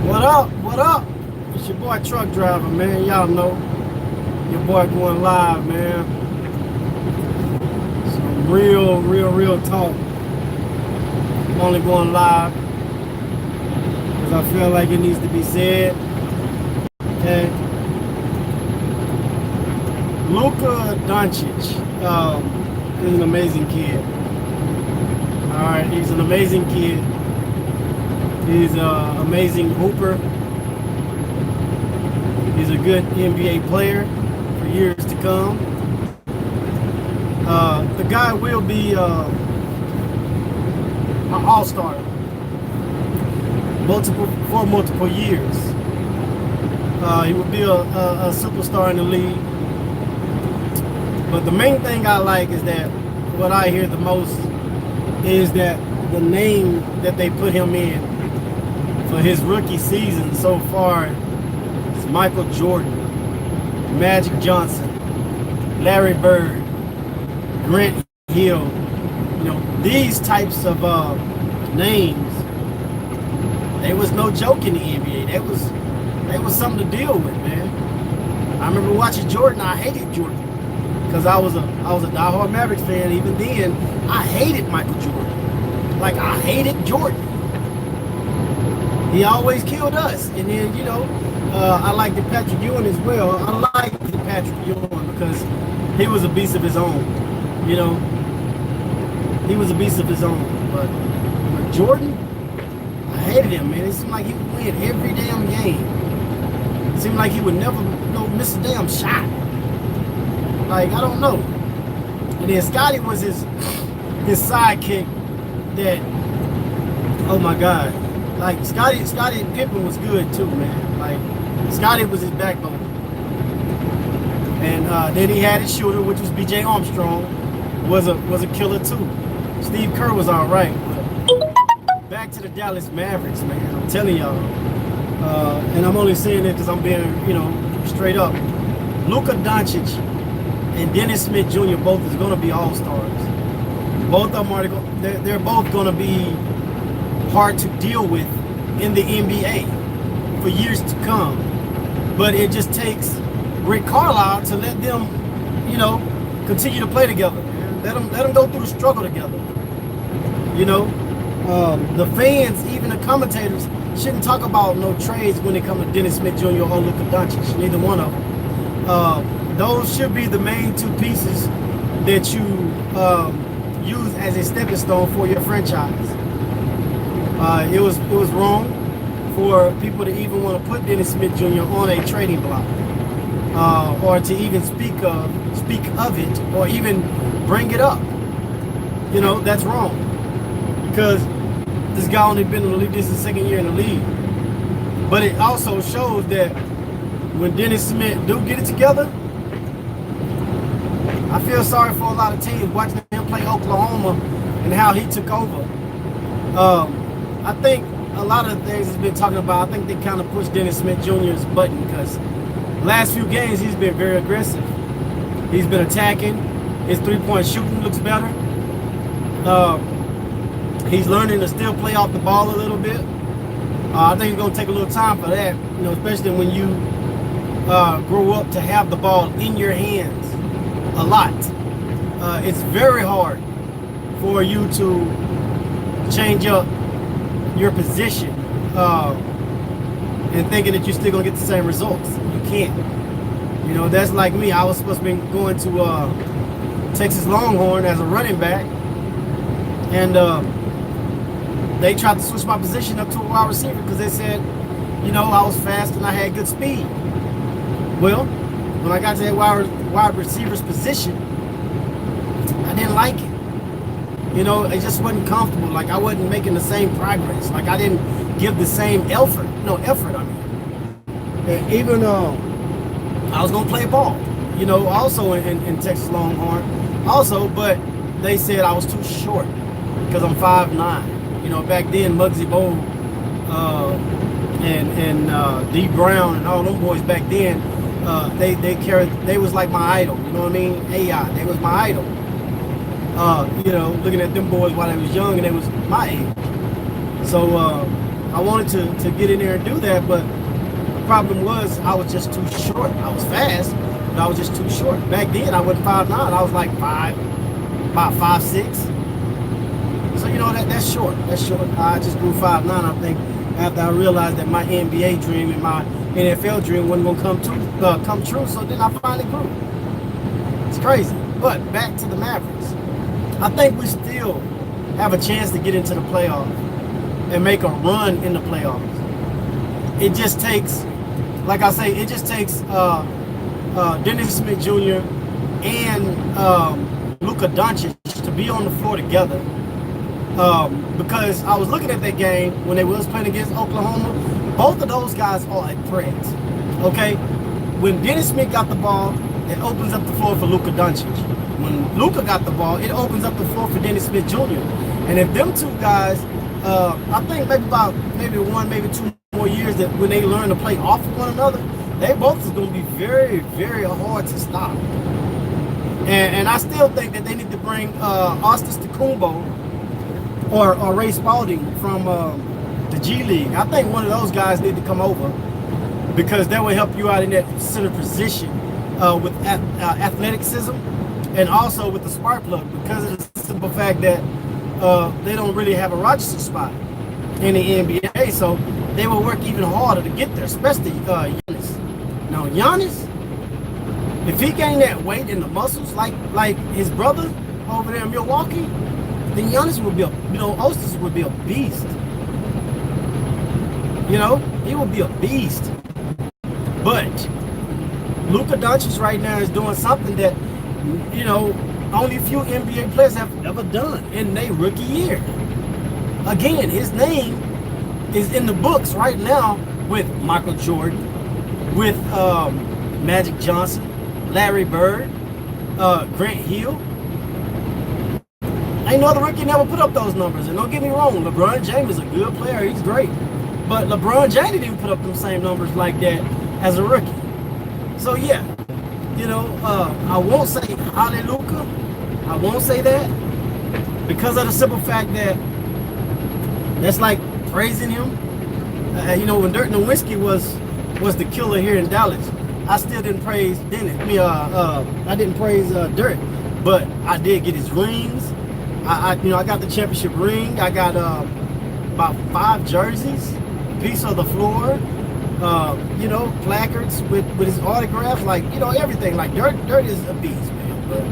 What up? What up? It's your boy Truck Driver, man. Y'all know your boy going live, man. Some real talk. I'm only going live because I feel like it needs to be said. Okay. Luka Doncic is an amazing kid. All right, he's an amazing kid. He's an amazing hooper. He's a good NBA player for years to come. The guy will be an all-star for multiple years. He will be a superstar in the league. But the main thing I like is that what I hear the most is that the name that they put him in for his rookie season so far is Michael Jordan, Magic Johnson, Larry Bird, Grant Hill. You know, these types of names, they was no joke in the NBA. They was something to deal with, man. I remember watching Jordan. I hated Jordan because I was a diehard Mavericks fan. Even then, I hated Michael Jordan. Like, I hated Jordan. He always killed us. And then, you know, I liked the Patrick Ewing as well. I liked the Patrick Ewing because he was a beast of his own. You know, he was a beast of his own. But Jordan, I hated him, man. It seemed like he would win every damn game. It seemed like he would never miss a damn shot. Like, I don't know. And then Scotty was his sidekick that, oh my God. Like, Scotty Pippen was good too, man. Like, Scotty was his backbone. And then he had his shooter, which was B.J. Armstrong, was a killer too. Steve Kerr was all right. But back to the Dallas Mavericks, man. I'm telling y'all. And I'm only saying it because I'm being, you know, straight up. Luka Doncic and Dennis Smith Jr. both is going to be all-stars. Both of them they're both going to be hard to deal with in the NBA for years to come. But it just takes Rick Carlisle to let them, you know, continue to play together. Let them go through the struggle together. You know, the fans, even the commentators, shouldn't talk about no trades when it comes to Dennis Smith Jr. or Luka Doncic. Neither one of them. Those should be the main two pieces that you use as a stepping stone for your franchise. It was wrong for people to even want to put Dennis Smith Jr. on a trading block, or to even speak of it, or even bring it up. You know, that's wrong, because this guy only been in the league. This is his second year in the league. But it also shows that when Dennis Smith do get it together, I feel sorry for a lot of teams watching him play Oklahoma and how he took over. I think a lot of things he's been talking about, I think they kind of pushed Dennis Smith Jr.'s button, because last few games he's been very aggressive. He's been attacking. His three-point shooting looks better. He's learning to still play off the ball a little bit. I think it's going to take a little time for that, you know, especially when you grow up to have the ball in your hands a lot. It's very hard for you to change up your position and thinking that you're still gonna get the same results. You can't. You know, that's like me. I was supposed to be going to Texas Longhorn as a running back, and they tried to switch my position up to a wide receiver because they said, you know, I was fast and I had good speed. Well, when I got to that wide receiver's position, I didn't like it. You know, it just wasn't comfortable. Like, I wasn't making the same progress. Like, I didn't give the same effort. I mean. And even I was going to play ball, you know, also in Texas Longhorn. Also, but they said I was too short because I'm 5'9". You know, back then, Muggsy Bogues and D. Brown and all them boys back then, they was like my idol. You know what I mean? AI, they was my idol. You know, looking at them boys while they was young and they was my age. So I wanted to get in there and do that, but the problem was I was just too short. I was fast, but I was just too short. Back then, I wasn't 5'9". I was like about 5'6". So you know that's short. That's short. I just grew 5'9". I think after I realized that my NBA dream and my NFL dream wasn't gonna come true. So then I finally grew. It's crazy. But back to the Mavericks. I think we still have a chance to get into the playoffs and make a run in the playoffs. It just takes, like I say, it just takes Dennis Smith Jr. and Luka Doncic to be on the floor together. Because I was looking at that game when they was playing against Oklahoma. Both of those guys are a threat. Okay? When Dennis Smith got the ball, it opens up the floor for Luka Doncic. When Luka got the ball, it opens up the floor for Dennis Smith Jr. And if them two guys, I think maybe one, maybe 2 more years, that when they learn to play off of one another, they both is going to be very, very hard to stop. And I still think that they need to bring Ostis Tacumbo or Ray Spalding from the G League. I think one of those guys need to come over because that will help you out in that center position with athleticism and also with the spark plug, because of the simple fact that they don't really have a Rochester spot in the NBA, so they will work even harder to get there, especially Giannis. Now Giannis, if he gained that weight and the muscles like his brother over there in Milwaukee, then Giannis would be Ostis would be a beast. You know, he would be a beast. But Luka Doncic right now is doing something that, you know, only a few NBA players have ever done in their rookie year. Again, his name is in the books right now with Michael Jordan, with Magic Johnson, Larry Bird, Grant Hill. Ain't no other rookie never put up those numbers. And don't get me wrong, LeBron James is a good player. He's great. But LeBron James didn't even put up them same numbers like that as a rookie. So yeah, you know, I won't say hallelujah. I won't say that because of the simple fact that that's like praising him. You know, when Dirk Nowitzki was the killer here in Dallas, I still didn't praise Dennis. I didn't praise Dirk, but I did get his rings. I got the championship ring. I got about 5 jerseys, a piece of the floor, you know, placards with his autographs, like, you know, everything. Like Dirt is a beast, man. But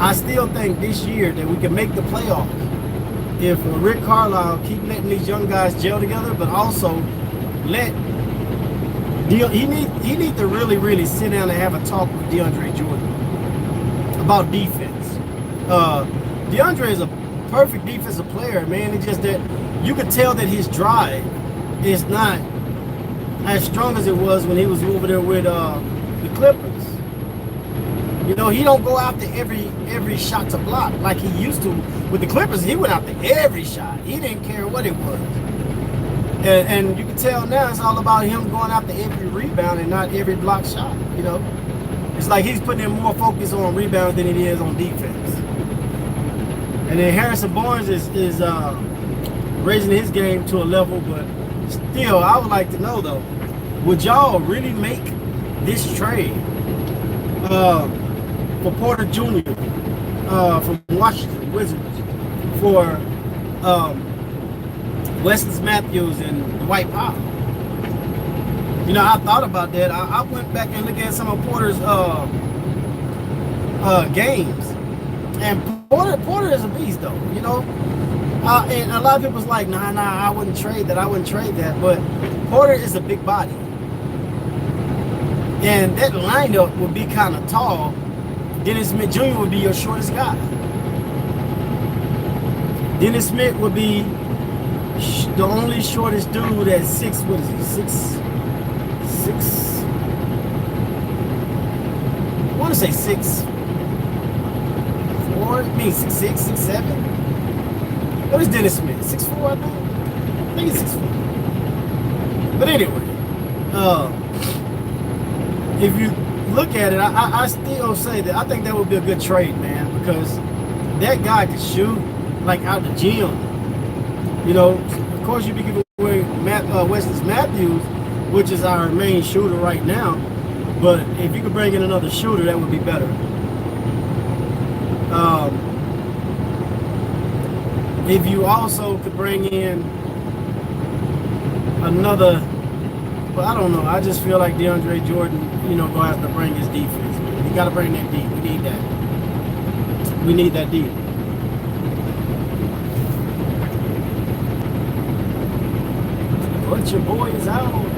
I still think this year that we can make the playoffs if Rick Carlisle keep letting these young guys gel together, but also let he need to really sit down and have a talk with DeAndre Jordan about defense. DeAndre is a perfect defensive player, man. It's just that you could tell that his drive is not as strong as it was when he was over there with the Clippers. You know, he don't go after every shot to block like he used to. With the Clippers, he went after every shot. He didn't care what it was. And you can tell now it's all about him going after every rebound and not every block shot, you know. It's like he's putting in more focus on rebounds than it is on defense. And then Harrison Barnes is raising his game to a level, but still, I would like to know though, would y'all really make this trade for Porter Jr. From Washington Wizards for Wesley Matthews and Dwight Powell? You know, I thought about that. I went back and looked at some of Porter's games, and Porter is a beast, though. You know, and a lot of people's like, nah, I wouldn't trade that. But Porter is a big body, and that lineup would be kind of tall. Dennis Smith Jr. would be your shortest guy. Dennis Smith would be the only shortest dude at 6. What is he? 6. I want to say 6'4". I mean 6'6", 6'7". What is Dennis Smith? 6'4", I think. I think he's 6'4". But anyway, if you look at it, I still say that I think that would be a good trade, man, because that guy could shoot like out the gym. You know, of course you'd be giving away Wesley Matthews, which is our main shooter right now. But if you could bring in another shooter, that would be better. If you also could bring in another, well, I don't know. I just feel like DeAndre Jordan, gonna have to bring his defense. Man. He got to bring that deep. We need that. We need that deep. But your boy is out.